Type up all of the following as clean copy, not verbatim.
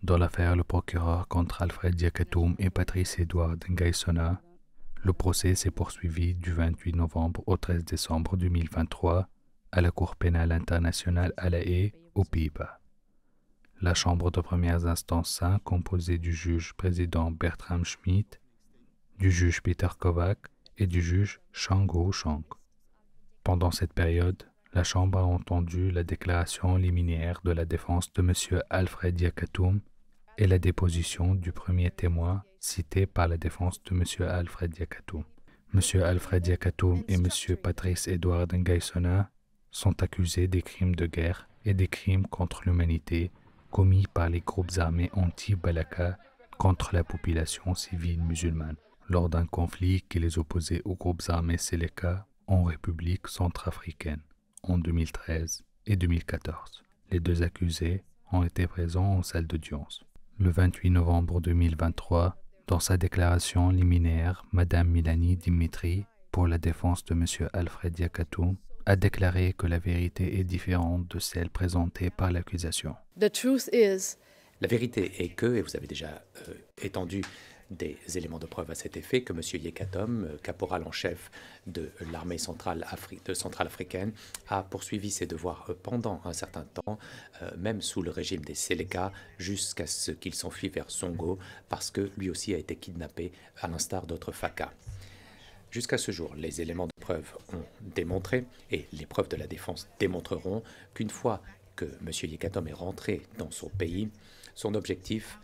Dans l'affaire Le procureur contre Alfred Diakatoum et Patrice Edouard Ngaïsona, le procès s'est poursuivi du 28 novembre au 13 décembre 2023 à la Cour pénale internationale à La Haye, aux Pays-Bas. La Chambre de premières instances 5, composée du juge président Bertram Schmidt, du juge Peter Kovac et du juge Shang-Ho Chang. Pendant cette période, la Chambre a entendu la déclaration liminaire de la défense de M. Alfred Diakatoum et la déposition du premier témoin cité par la défense de M. Alfred Diakatoum. M. Alfred Diakatoum et M. Patrice Edouard Ngaïsona sont accusés des crimes de guerre et des crimes contre l'humanité commis par les groupes armés anti-Balaka contre la population civile musulmane lors d'un conflit qui les opposait aux groupes armés Seleka en République centrafricaine en 2013 et 2014. Les deux accusés ont été présents en salle d'audience. Le 28 novembre 2023, dans sa déclaration liminaire, Mme Milani Dimitri, pour la défense de M. Alfred Diakatoum, a déclaré que la vérité est différente de celle présentée par l'accusation. La vérité est que, et vous avez déjà étendu des éléments de preuve à cet effet, que M. Yekatom, caporal en chef de l'armée centrafricaine, a poursuivi ses devoirs pendant un certain temps, même sous le régime des Seleka, jusqu'à ce qu'il s'enfuit vers Songo, parce que lui aussi a été kidnappé, à l'instar d'autres Faka. Jusqu'à ce jour, les éléments de preuve ont démontré, et les preuves de la défense démontreront, qu'une fois que M. Yekatom est rentré dans son pays, son objectif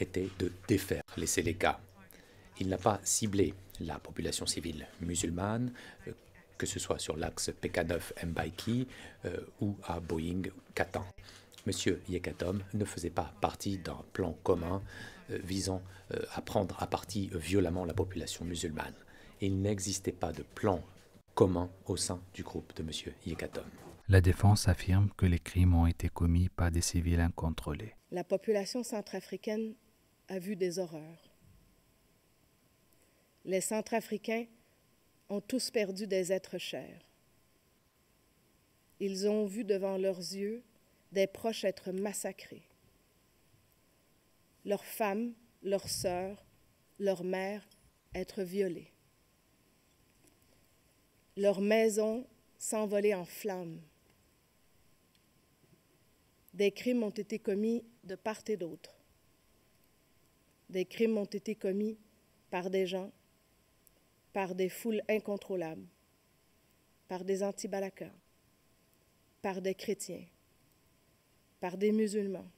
était de défaire les Seleka. Il n'a pas ciblé la population civile musulmane, que ce soit sur l'axe PK9 Mbaïki ou à Boeing Katan. M. Yekatom ne faisait pas partie d'un plan commun visant à prendre à partie violemment la population musulmane. Il n'existait pas de plan commun au sein du groupe de M. Yekatom. La défense affirme que les crimes ont été commis par des civils incontrôlés. La population centrafricaine a vu des horreurs. Les Centrafricains ont tous perdu des êtres chers. Ils ont vu devant leurs yeux des proches être massacrés. Leurs femmes, leurs sœurs, leurs mères être violées. Leurs maisons s'envoler en flammes. Des crimes ont été commis de part et d'autre. Des crimes ont été commis par des gens, par des foules incontrôlables, par des anti-Balaka, par des chrétiens, par des musulmans,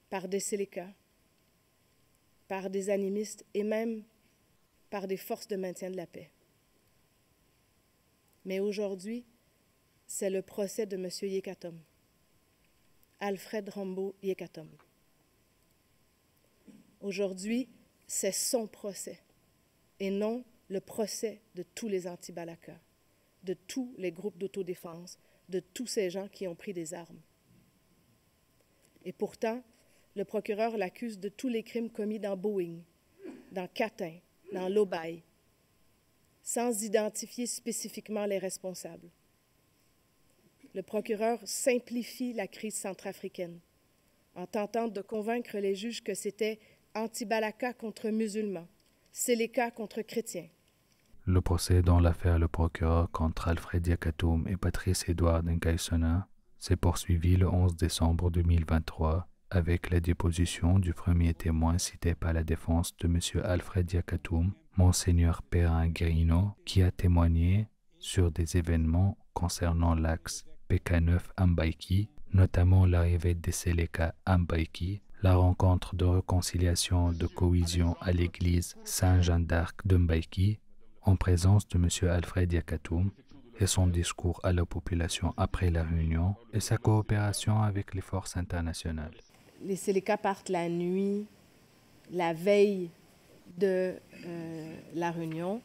par des Seleka, par des animistes et même par des forces de maintien de la paix. Mais aujourd'hui, c'est le procès de M. Yekatom. Alfred Rambo Yekatom. Aujourd'hui, c'est son procès et non le procès de tous les anti-Balaka, de tous les groupes d'autodéfense, de tous ces gens qui ont pris des armes. Et pourtant, le procureur l'accuse de tous les crimes commis dans Boeing, dans Katin, dans Lobaï, sans identifier spécifiquement les responsables. Le procureur simplifie la crise centrafricaine en tentant de convaincre les juges que c'était anti-Balaka contre musulmans, Seleka contre chrétiens. Le procès dans l'affaire Le procureur contre Alfred Diakatoum et Patrice Edouard Ngaïsona s'est poursuivi le 11 décembre 2023 avec la déposition du premier témoin cité par la défense de M. Alfred Diakatoum, Monseigneur Perrin Guérino, qui a témoigné sur des événements concernant l'axe PK9 Mbaïki, notamment l'arrivée des Seleka à Mbaïki, la rencontre de réconciliation de cohésion à l'église Saint-Jean d'Arc de Mbaïki, en présence de M. Alfred Diakatoum, et son discours à la population après la réunion et sa coopération avec les forces internationales. Les Seleka partent la nuit, la veille de la réunion.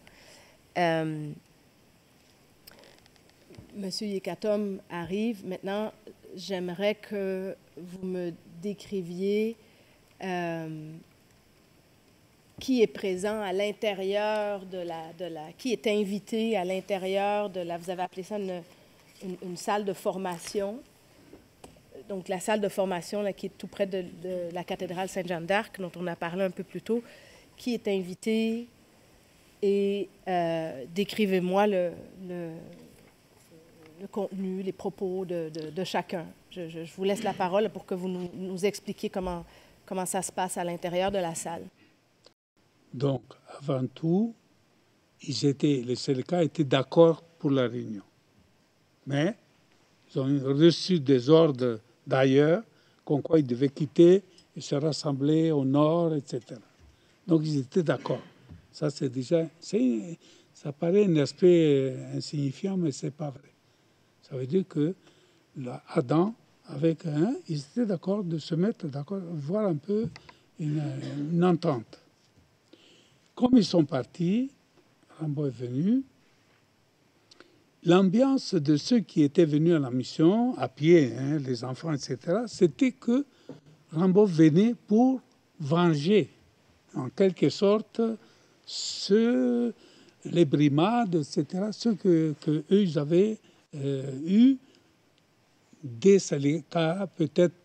Monsieur Yekatom arrive. Maintenant, j'aimerais que vous me décriviez qui est présent à l'intérieur qui est invité à l'intérieur de la, vous avez appelé ça une salle de formation. donc la salle de formation là, qui est tout près de la cathédrale Sainte-Jeanne d'Arc, dont on a parlé un peu plus tôt, qui est invité et décrivez-moi le contenu, les propos de chacun. Je vous laisse la parole pour que vous nous expliquiez comment ça se passe à l'intérieur de la salle. Donc, avant tout, les syndicats étaient d'accord pour la réunion. Mais ils ont reçu des ordres d'ailleurs, comme quoi ils devaient quitter et se rassembler au nord, etc. Donc, ils étaient d'accord. Ça, c'est déjà... ça paraît un aspect insignifiant, mais ce n'est pas vrai. Ça veut dire que Adam, avec ils étaient d'accord de se mettre d'accord, voir un peu une entente. Comme ils sont partis, Rimbaud est venu, l'ambiance de ceux qui étaient venus à la mission, à pied, les enfants, etc., c'était que Rimbaud venait pour venger, en quelque sorte, les brimades, etc., ceux que eux ils avaient eu des syndicats, peut-être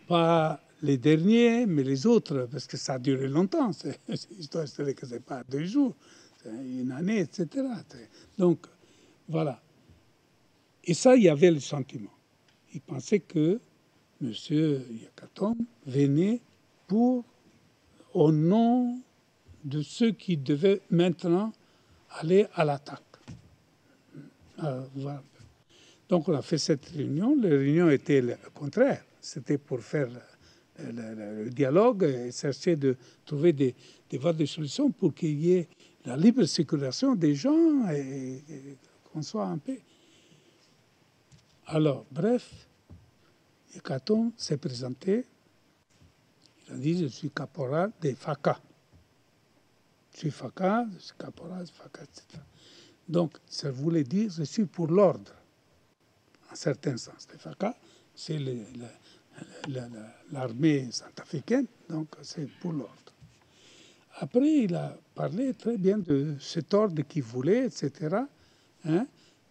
pas les derniers, mais les autres, parce que ça a duré longtemps. L'histoire, ce n'est pas 2 jours, c'est une année, etc. Donc, voilà. Et ça, il y avait le sentiment. Il pensait que M. Yakatom venait au nom de ceux qui devaient maintenant aller à l'attaque. Voilà. Donc, on a fait cette réunion. La réunion était le contraire. C'était pour faire le dialogue et chercher de trouver des voies de solution pour qu'il y ait la libre circulation des gens et qu'on soit en paix. Alors, bref, Yakatom s'est présenté. Il a dit, je suis caporal des FACA. Je suis FACA, je suis caporal des FACA, etc. Donc, ça voulait dire, je suis pour l'ordre, en certain sens. Les FACA, c'est l'armée centrafricaine, donc c'est pour l'ordre. Après, il a parlé très bien de cet ordre qu'il voulait, etc.,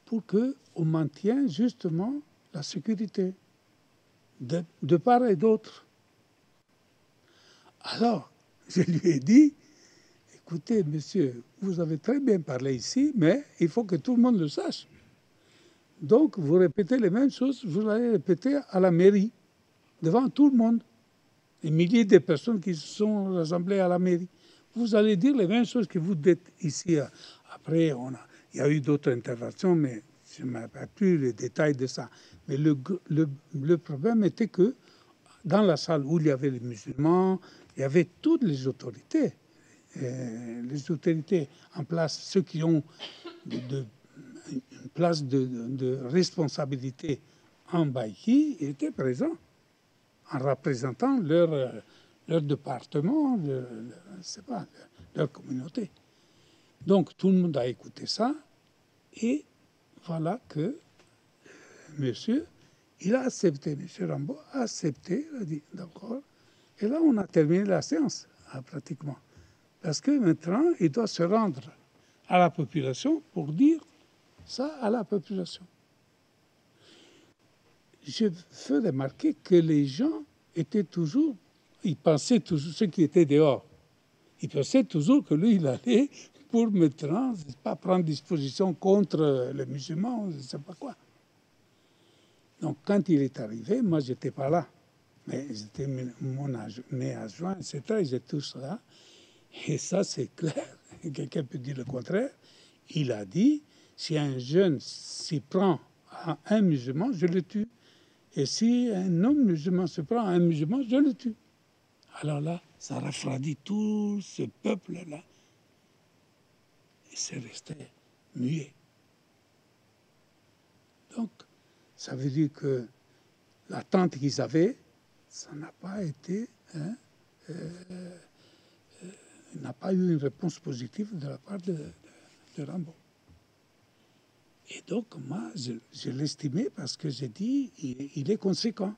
pour qu'on maintienne justement la sécurité de part et d'autre. Alors, je lui ai dit, écoutez, monsieur, vous avez très bien parlé ici, mais il faut que tout le monde le sache. Donc, vous répétez les mêmes choses, vous allez répéter à la mairie, devant tout le monde. Des milliers de personnes qui se sont rassemblées à la mairie. Vous allez dire les mêmes choses que vous dites ici. Après, il y a eu d'autres interventions, mais je ne me rappelle plus les détails de ça. Mais le problème était que dans la salle où il y avait les musulmans, il y avait toutes les autorités. Les autorités en place, ceux qui ont une place de responsabilité en Baïki étaient présents en représentant leur département, leur communauté. Donc tout le monde a écouté ça et voilà que monsieur, il a accepté, M. Rimbaud a accepté, il a dit d'accord. Et là, on a terminé la séance, pratiquement. Parce que maintenant, il doit se rendre à la population pour dire ça à la population. Je fais remarquer que les gens étaient toujours, ils pensaient toujours, ceux qui étaient dehors, ils pensaient toujours que lui, il allait pour maintenant, pas prendre disposition contre les musulmans, je ne sais pas quoi. Donc, quand il est arrivé, moi, je n'étais pas là. Mais j'étais mes adjoints, etc., ils étaient tous là. Et ça, c'est clair. Quelqu'un peut dire le contraire. Il a dit, si un jeune s'y prend à un musulman, je le tue. Et si un homme musulman se prend à un musulman, je le tue. Alors là, ça refroidit tout ce peuple-là. Et c'est resté muet. Donc, ça veut dire que l'attente qu'ils avaient, ça n'a pas été... n'a pas eu une réponse positive de la part de Rimbaud. Et donc, moi, je l'estimais parce que j'ai dit, il est conséquent.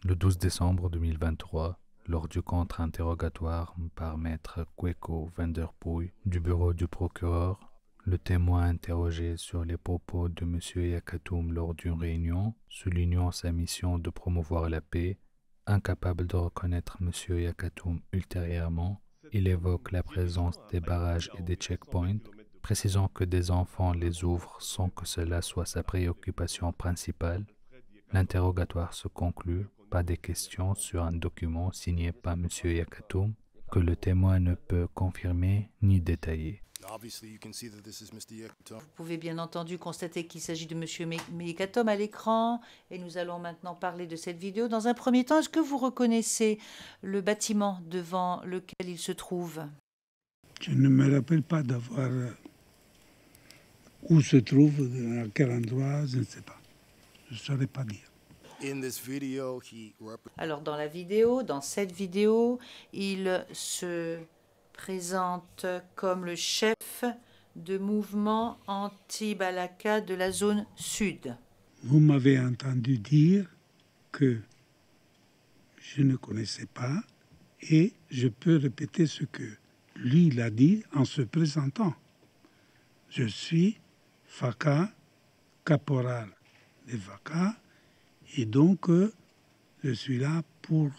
Le 12 décembre 2023, lors du contre-interrogatoire par maître Kweko Vanderpoel du bureau du procureur, Le témoin interrogé sur les propos de M. Yakatoum lors d'une réunion, soulignant sa mission de promouvoir la paix, incapable de reconnaître M. Yakatoum ultérieurement, il évoque la présence des barrages et des checkpoints, précisant que des enfants les ouvrent sans que cela soit sa préoccupation principale. L'interrogatoire se conclut par des questions sur un document signé par M. Yakatoum que le témoin ne peut confirmer ni détailler. Vous pouvez bien entendu constater qu'il s'agit de M. Yekatom à l'écran et nous allons maintenant parler de cette vidéo. Dans un premier temps, est-ce que vous reconnaissez le bâtiment devant lequel il se trouve? Je ne me rappelle pas d'avoir où se trouve, à quel endroit, je ne sais pas. Je ne saurais pas dire. Alors dans cette vidéo, il se présente comme le chef de mouvement anti-Balaka de la zone sud. Vous m'avez entendu dire que je ne connaissais pas et je peux répéter ce que lui il a dit en se présentant. Je suis Faka, caporal de Faka, et donc je suis là pour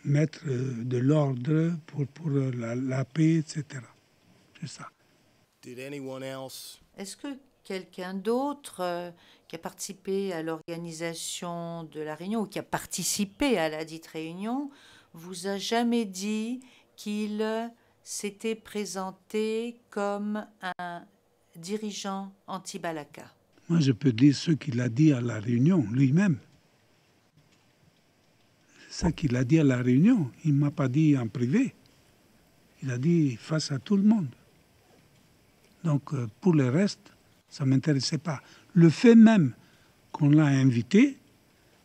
mettre de l'ordre, pour la paix, etc. C'est ça. Est-ce que quelqu'un d'autre qui a participé à l'organisation de la réunion ou qui a participé à la dite réunion vous a jamais dit qu'il s'était présenté comme un dirigeant anti-Balaka? Moi, je peux dire ce qu'il a dit à la réunion lui-même. C'est ce qu'il a dit à la réunion. Il ne m'a pas dit en privé. Il a dit face à tout le monde. Donc, pour le reste, ça ne m'intéressait pas. Le fait même qu'on l'a invité,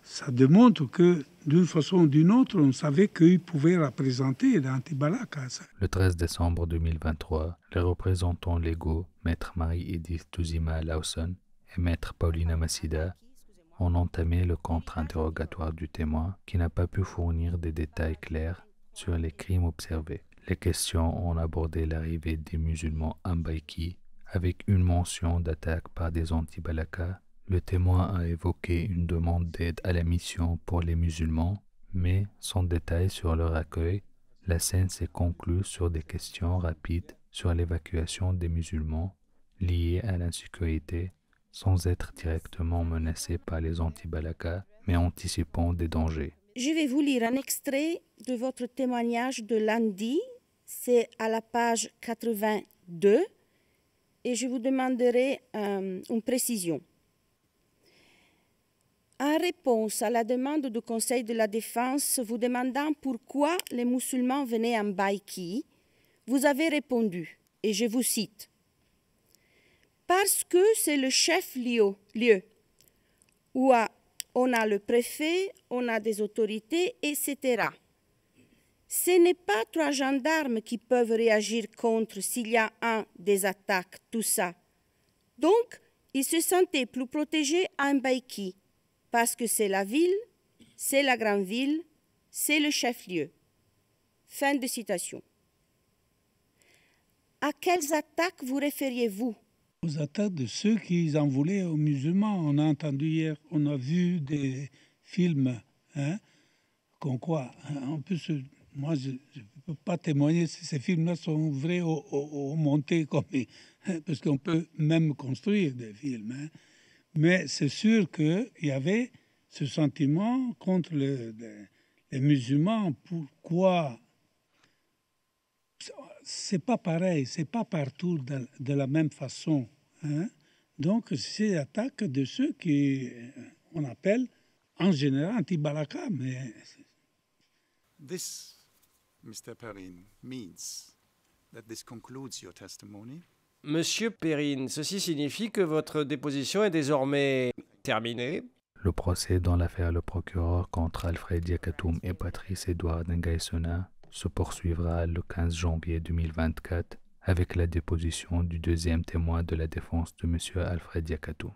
ça démontre que, d'une façon ou d'une autre, on savait qu'il pouvait représenter l'anti-Balaka. Le 13 décembre 2023, les représentants légaux, Maître Marie-Edith Touzima Lawson et Maître Paulina Massida, ont entamé le contre-interrogatoire du témoin qui n'a pas pu fournir des détails clairs sur les crimes observés. Les questions ont abordé l'arrivée des musulmans à Mbaïki avec une mention d'attaque par des anti-Balaka. Le témoin a évoqué une demande d'aide à la mission pour les musulmans, mais sans détail sur leur accueil. La scène s'est conclue sur des questions rapides sur l'évacuation des musulmans liés à l'insécurité, sans être directement menacés par les anti-Balaka, mais anticipant des dangers. Je vais vous lire un extrait de votre témoignage de lundi. C'est à la page 82 et je vous demanderai une précision. En réponse à la demande du Conseil de la Défense vous demandant pourquoi les musulmans venaient à Mbaïki, vous avez répondu, et je vous cite, « Parce que c'est le chef-lieu où on a le préfet, on a des autorités, etc. Ce n'est pas 3 gendarmes qui peuvent réagir contre s'il y a des attaques, tout ça. Donc, ils se sentaient plus protégés à Mbaïki, parce que c'est la ville, c'est la grande ville, c'est le chef-lieu. » Fin de citation. À quelles attaques vous référiez-vous? Aux attaques de ceux qui en voulaient aux musulmans. On a entendu hier, on a vu des films, comme quoi, moi je ne peux pas témoigner si ces films-là sont vrais ou montés, parce qu'on peut même construire des films. Mais c'est sûr qu'il y avait ce sentiment contre les musulmans. Pourquoi? C'est pas pareil, c'est pas partout de la même façon. Donc, c'est l'attaque de ceux qu'on appelle en général anti-Balaka. Mais This, Mr. Perrine, means that this concludes your testimony. Monsieur Perrine, ceci signifie que votre déposition est désormais terminée. Le procès dans l'affaire Le Procureur contre Alfred Yakatoum et Patrice Edouard Ngaïsona se poursuivra le 15 janvier 2024 avec la déposition du deuxième témoin de la défense de M. Alfred Yakatoum.